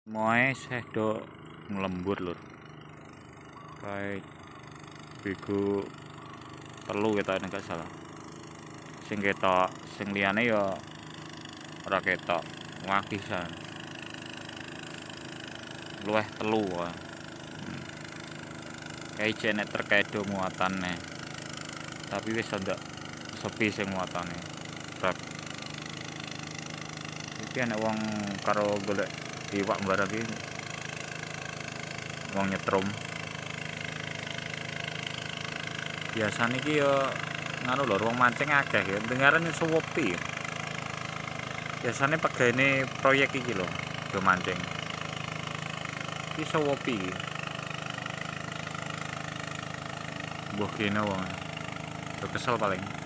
Moe seh do nglembur lur. Kayak bego telu kita nek gak salah. Sing ketok, sing liyane ya ora ketok. Wakisan. Luweh telu wae. Kayak jenek terkait do muatane. Tapi wis ndak sepi sing muatane. Berat. Iki ana wong karo golek iwak barang iki. Wong nyetrum. Biasane iki ya ngono lho, wong mancing akeh ya. Dengaran iso wopi. Biasane pegawene proyek iki lho, do mancing. Iso wopi iki. Mbah kene wong. Kesel paling.